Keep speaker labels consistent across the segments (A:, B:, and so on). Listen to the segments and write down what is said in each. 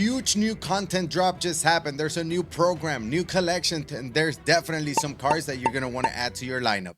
A: Huge new content drop just happened. There's a new program, new collection, and there's definitely some cards that you're going to want to add to your lineup.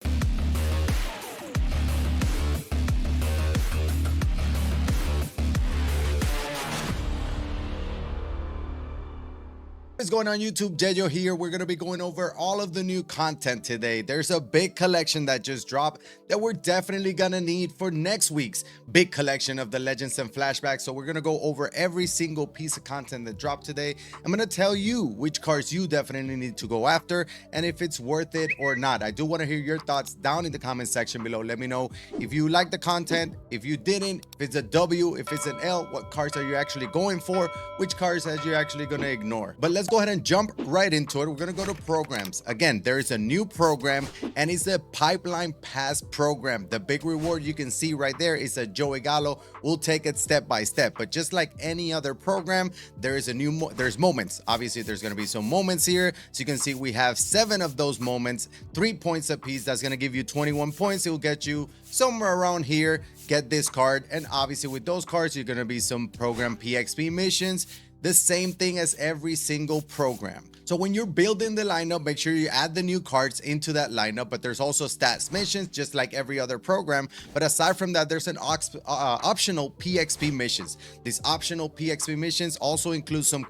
A: What's going on YouTube? YeYo here. We're going to be going over all of the new content today. There's a big collection that just dropped that we're definitely going to need for next week's big collection of the Legends and Flashbacks. So we're going to go over every single piece of content that dropped today. I'm going to tell you which cards you definitely need to go after and if it's worth it or not. I do want to hear your thoughts down in the comment section below. Let me know if you like the content, if you didn't, if it's a W, if it's an L, what cards are you actually going for, which cards are you actually going to ignore. But let's go ahead and jump right into it. We're going to go to programs. Again, there is a new program and it's a pipeline pass program. The big reward you can see right there is a YeYo. We'll take it step by step, but just like any other program, there is a new there's moments. Obviously there's going to be some moments here, so you can see we have 7 of those moments, 3 points a piece. That's going to give you 21 points. It will get you somewhere around here. Get this card, and obviously with those cards you're going to be some program PXP missions, the same thing as every single program. So when you're building the lineup, make sure you add the new cards into that lineup, but there's also stats missions just like every other program. But aside from that, there's an optional PXP missions. These optional PXP missions also include some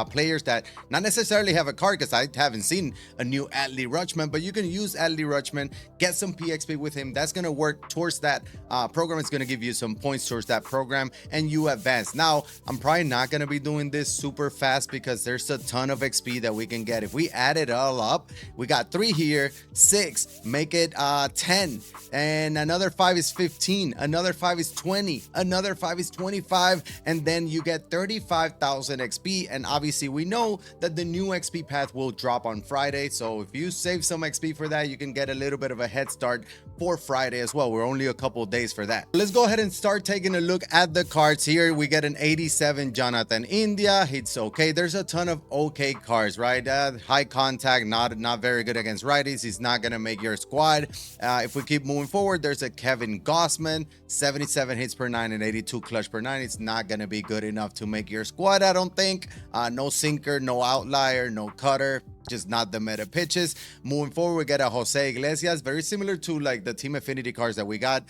A: players that not necessarily have a card, because I haven't seen a new Adley Rutschman, but you can use Adley Rutschman, get some PXP with him. That's going to work towards that program. It's going to give you some points towards that program and you advance. Now, I'm probably not going to be doing this super fast because there's a ton of XP that we can get. If we add it all up, we got 3 here, 6, make it 10, and another 5 is 15, another 5 is 20, another 5 is 25, and then you get 35,000 XP. And obviously we know that the new XP path will drop on Friday, so if you save some XP for that, you can get a little bit of a head start for Friday as well. We're only a couple of days for that. Let's go ahead and start taking a look at the cards here. We get an 87 Jonathan India. It's okay. There's a ton of okay cards, right? High contact, not very good against righties. He's not gonna make your squad. If we keep moving forward, there's a Kevin Gossman, 77 hits per 9 and 82 clutch per 9. It's not gonna be good enough to make your squad, I don't think. No sinker, no outlier, no cutter, just not the meta pitches. Moving forward, we get a Jose Iglesias, very similar to like the Team Affinity cards that we got.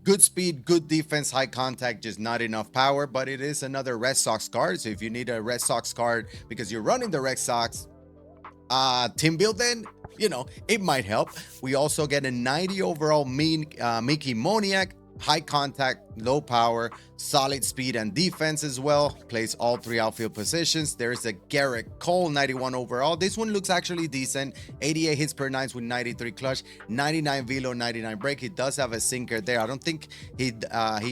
A: Good speed, good defense, high contact, just not enough power, but it is another Red Sox card. So if you need a Red Sox card because you're running the Red Sox team build, then you know it might help. We also get a 90 overall Mickey Moniak, high contact, low power, solid speed and defense as well. Plays all 3 outfield positions. There's a Garrett Cole, 91 overall. This one looks actually decent. 88 hits per 9 with 93 clutch, 99 velo, 99 break. He does have a sinker there. I don't think he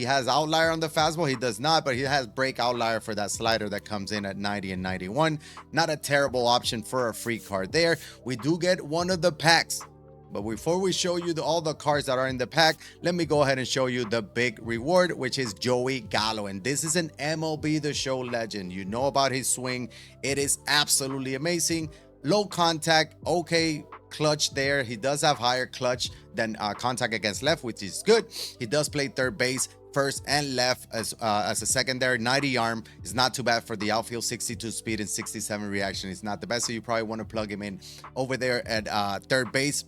A: has outlier on the fastball. He does not, but he has break outlier for that slider that comes in at 90 and 91. Not a terrible option for a free card there. We do get one of the packs. But before we show you all the cards that are in the pack, let me go ahead and show you the big reward, which is YeYo. And this is an MLB The Show legend. You know about his swing. It is absolutely amazing. Low contact, okay clutch there. He does have higher clutch than contact against left, which is good. He does play third base, first and left as a secondary. 90 arm is not too bad for the outfield. 62 speed and 67 reaction is not the best, so you probably want to plug him in over there at third base.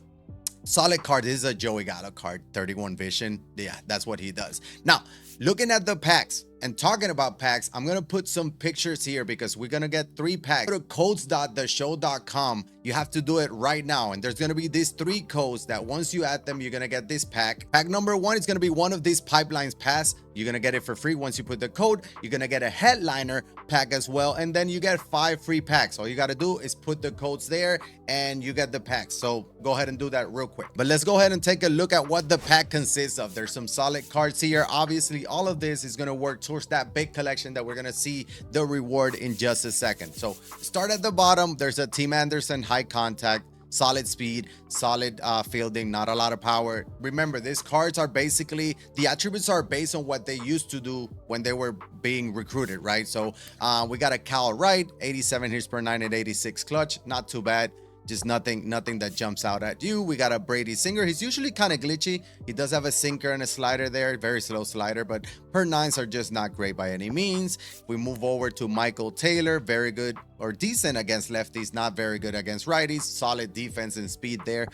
A: Solid card. This is a YeYo card. 31 vision. Yeah, that's what he does. Now, looking at the packs and talking about packs, I'm gonna put some pictures here because we're gonna get 3 packs. Go to codes.theshow.com. You have to do it right now, and there's gonna be these 3 codes that once you add them, you're gonna get this pack. Pack number 1 is gonna be one of these pipelines pass. You're gonna get it for free once you put the code. You're gonna get a headliner pack as well, and then you get 5 free packs. All you gotta do is put the codes there and you get the packs. So go ahead and do that real quick. But let's go ahead and take a look at what the pack consists of. There's some solid cards here. Obviously, all of this is gonna work towards that big collection that we're gonna see the reward in just a second. So start at the bottom. There's a Tim Anderson high contact, solid speed, solid fielding, not a lot of power. Remember, these cards are basically, the attributes are based on what they used to do when they were being recruited, right? So we got a Cal Wright, 87 hits per 9 and 86 clutch, not too bad. Just nothing that jumps out at you. We got a Brady Singer. He's usually kind of glitchy. He does have a sinker and a slider there, very slow slider, but Her nines are just not great by any means. We move over to Michael Taylor, very good or decent against lefties, not very good against righties. Solid defense and speed there.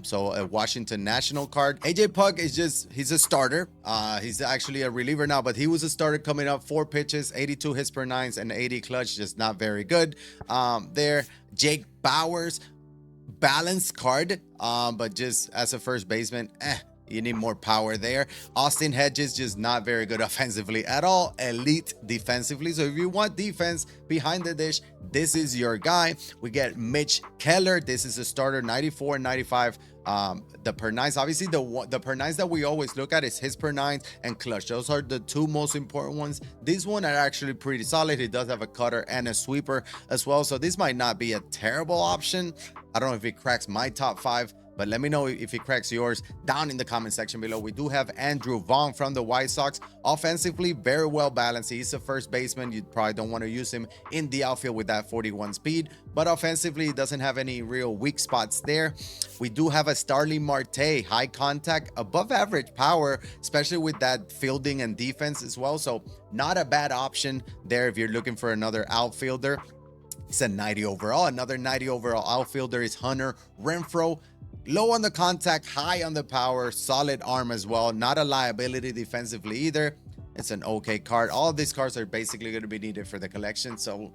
A: So a Washington National card. AJ Puk is he's a starter. He's actually a reliever now, but he was a starter coming up. 4 pitches, 82 hits per nines, and 80 clutch, just not very good. There, Jake Bauers, balanced card, but just as a first baseman, you need more power there. Austin Hedges, just not very good offensively at all. Elite defensively. So if you want defense behind the dish, this is your guy. We get Mitch Keller. This is a starter, 94 and 95. The per nines, obviously the per nines that we always look at is his per nines and clutch. Those are the 2 most important ones. This one are actually pretty solid. He does have a cutter and a sweeper as well. So this might not be a terrible option. I don't know if it cracks my top 5, but let me know if it cracks yours down in the comment section below. We do have Andrew Vaughn from the White Sox. Offensively, very well balanced. He's a first baseman. You probably don't want to use him in the outfield with that 41 speed, but offensively, he doesn't have any real weak spots there. We do have a Starling Marte, high contact, above average power, especially with that fielding and defense as well. So not a bad option there if you're looking for another outfielder. It's a 90 overall. Another 90 overall outfielder is Hunter Renfroe. Low on the contact, high on the power, solid arm as well. Not a liability defensively either. It's an okay card. All of these cards are basically going to be needed for the collection. So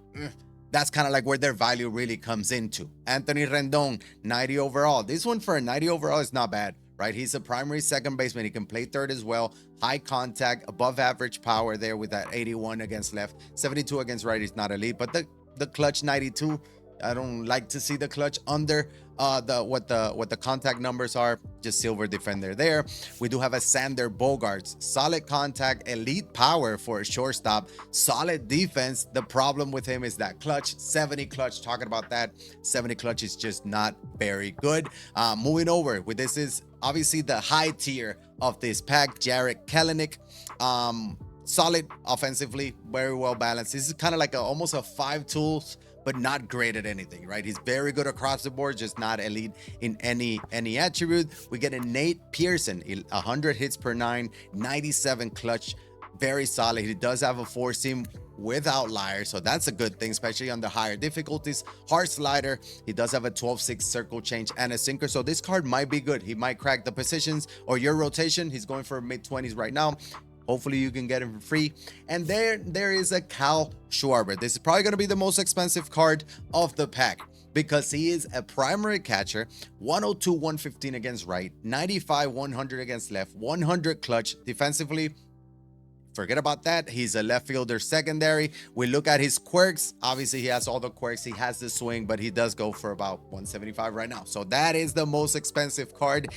A: that's kind of like where their value really comes into. Anthony Rendon, 90 overall. This one for a 90 overall is not bad, right? He's a primary second baseman. He can play third as well. High contact, above average power there with that 81 against left. 72 against right is not elite, but the clutch 92, I don't like to see the clutch under what the contact numbers are. Just silver defender there. We do have a Sander Bogarts, solid contact, elite power for a shortstop, solid defense. The problem with him is that clutch, 70 clutch. Talking about that, 70 clutch is just not very good. Moving over with this is obviously the high tier of this pack, Jarred Kelenic. Solid offensively, very well balanced. This is kind of like almost a 5 tools, but not great at anything, right? He's very good across the board, just not elite in any attribute. We get a Nate Pearson, 100 hits per 9, 97 clutch, very solid. He does have a 4-seam with outliers, so that's a good thing, especially on the higher difficulties. Hard slider. He does have a 12-6 circle change and a sinker, so this card might be good. He might crack the positions or your rotation. He's going for mid-20s right now. Hopefully you can get him for free. And there is a Kyle Schwarber. This is probably going to be the most expensive card of the pack because he is a primary catcher. 102, 115 against right, 95, 100 against left, 100 clutch. Defensively, forget about that. He's a left fielder secondary. We look at his quirks. Obviously, he has all the quirks. He has the swing, but he does go for about 175 right now. So that is the most expensive card.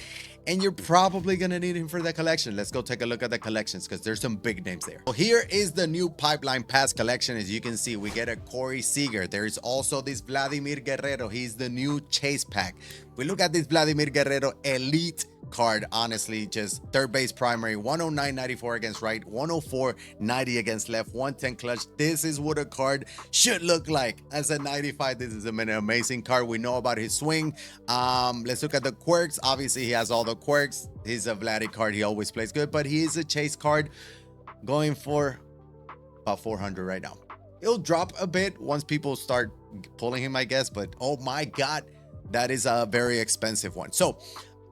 A: And you're probably going to need him for the collection. Let's go take a look at the collections because there's some big names there. So here is the new Pipeline Pass collection. As you can see, we get a Corey Seager. There is also this Vladimir Guerrero. He's the new chase pack. We look at this Vladimir Guerrero elite card. Honestly, just third base primary, 109.94 against right, 104.90 against left, 110 clutch. This is what a card should look like as a 95. This is an amazing card. We know about his swing. Let's look at the quirks. Obviously, he has all the quirks. He's a Vladdy card. He always plays good, but he is a chase card, going for about 400 right now. It'll drop a bit once people start pulling him, I guess, but oh my God, that is a very expensive one. So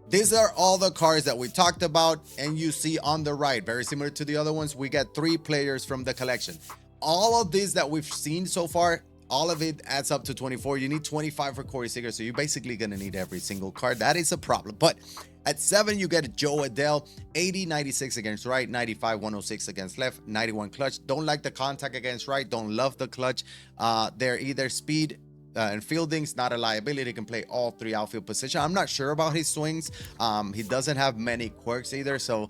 A: these are all the cards that we talked about, and you see on the right, very similar to the other ones, we get 3 players from the collection. All of these that we've seen so far, all of it adds up to 24. You need 25 for Corey Seager, so you're basically going to need every single card. That is a problem. But at 7, you get Joe Adele, 80, 96 against right, 95, 106 against left, 91 clutch. Don't like the contact against right. Don't love the clutch. They're either speed and fielding's not a liability. Can play all 3 outfield positions. I'm not sure about his swings. He doesn't have many quirks either. So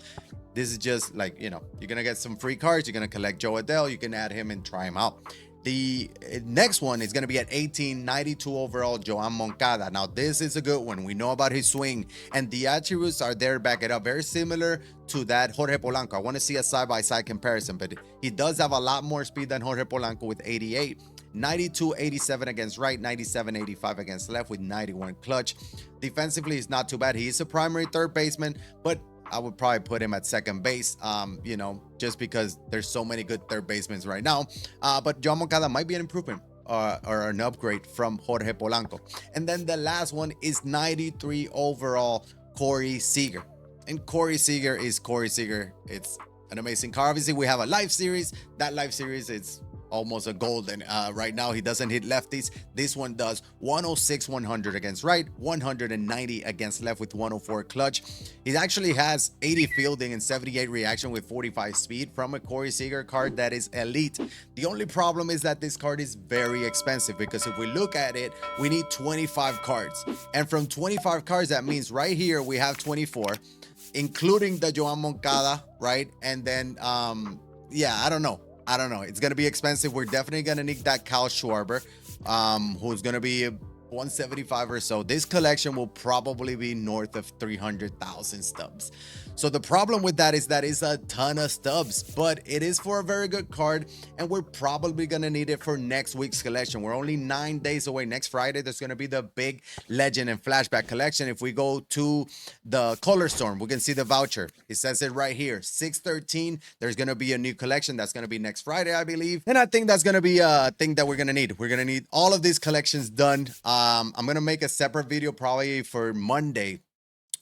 A: this is just like, you know, you're going to get some free cards. You're going to collect Joe Adele. You can add him and try him out. The next one is going to be at 18, 92 overall, Joan Moncada. Now, this is a good one. We know about his swing, and the attributes are there to back it up. Very similar to that Jorge Polanco. I want to see a side-by-side comparison, but he does have a lot more speed than Jorge Polanco with 88. 92, 87 against right, 97, 85 against left with 91 clutch. Defensively, he's not too bad. He's a primary third baseman, but I would probably put him at second base, you know, just because there's so many good third basemen right now. But Joan Moncada might be an improvement or an upgrade from Jorge Polanco. And then the last one is 93 overall Corey Seager. And Corey Seager is Corey Seager. It's an amazing car. Obviously, we have a live series. That live series, it's almost a golden. Right now, he doesn't hit lefties. This one does 106, 100 against right, 190 against left with 104 clutch. He actually has 80 fielding and 78 reaction with 45 speed from a Corey Seager card that is elite. The only problem is that this card is very expensive, because if we look at it, we need 25 cards. And from 25 cards, that means right here we have 24, including the Joan Moncada, right? And then, yeah, I don't know. It's going to be expensive. We're definitely going to need that Kyle Schwarber, who's going to be 175 or so. This collection will probably be north of 300,000 stubs. So the problem with that is a ton of stubs, but it is for a very good card, and we're probably going to need it for next week's collection. We're only 9 days away. Next Friday, there's going to be the big legend and flashback collection. If we go to the Color Storm, we can see the voucher. It says it right here, 6/13. There's going to be a new collection. That's going to be next Friday, I believe. And I think that's going to be a thing that we're going to need. We're going to need all of these collections done. I'm going to make a separate video probably for Monday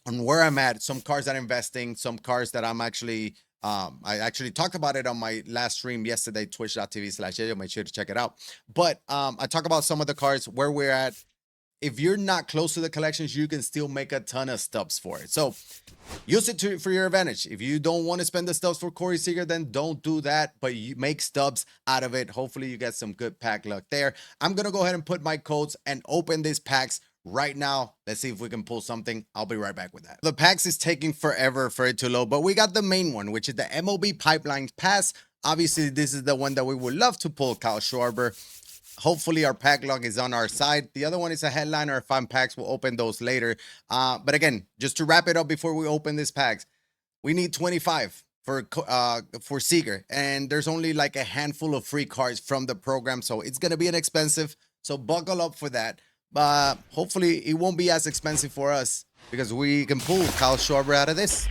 A: on where I'm at, some cars that I'm investing, some cars that I'm actually, I actually talked about it on my last stream yesterday, twitch.tv/YeYo. Make sure to check it out. But I talk about some of the cars, where we're at. If you're not close to the collections, you can still make a ton of stubs for it. So use it for your advantage. If you don't want to spend the stubs for Corey Seager, then don't do that, but you make stubs out of it. Hopefully you get some good pack luck there. I'm going to go ahead and put my codes and open these packs right now. Let's see if we can pull something. I'll be right back with that. The packs is taking forever for it to load, but we got the main one, which is the MLB Pipeline Pass. Obviously, this is the one that we would love to pull, Kyle Schwarber. Hopefully our pack log is on our side. The other one is a headliner. 5 packs, we'll open those later. But again, just to wrap it up before we open these packs, we need 25 for Seager, and there's only like a handful of free cards from the program, so it's gonna be inexpensive. So buckle up for that. But hopefully it won't be as expensive for us, because we can pull Kyle Schwarber out of this.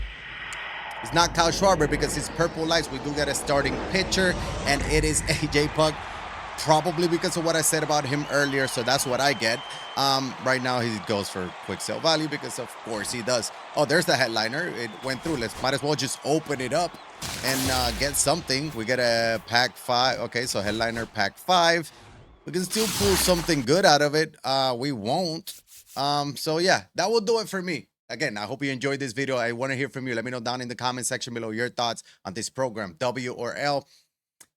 A: It's not Kyle Schwarber because it's purple lights. We do get a starting pitcher, and it is AJ Puk. Probably because of what I said about him earlier, so that's what I get. Right now he goes for quick sell value, because of course he does. Oh, there's the headliner. It went through. Might as well just open it up and get something. We get a pack 5. Okay, so headliner pack 5. We can still pull something good out of it. We won't. So yeah, that will do it for me. Again, I hope you enjoyed this video. I want to hear from you. Let me know down in the comment section below your thoughts on this program, W or L.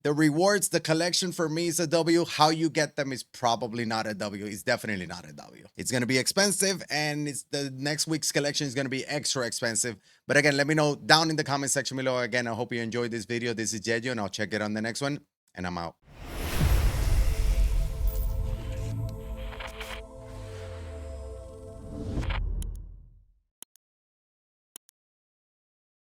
A: The rewards, the collection for me is a W. How you get them is probably not a W. It's definitely not a W. It's going to be expensive, and the next week's collection is going to be extra expensive. But again, let me know down in the comment section below. Again, I hope you enjoyed this video. This is YeYo, and I'll check it on the next one, and I'm out.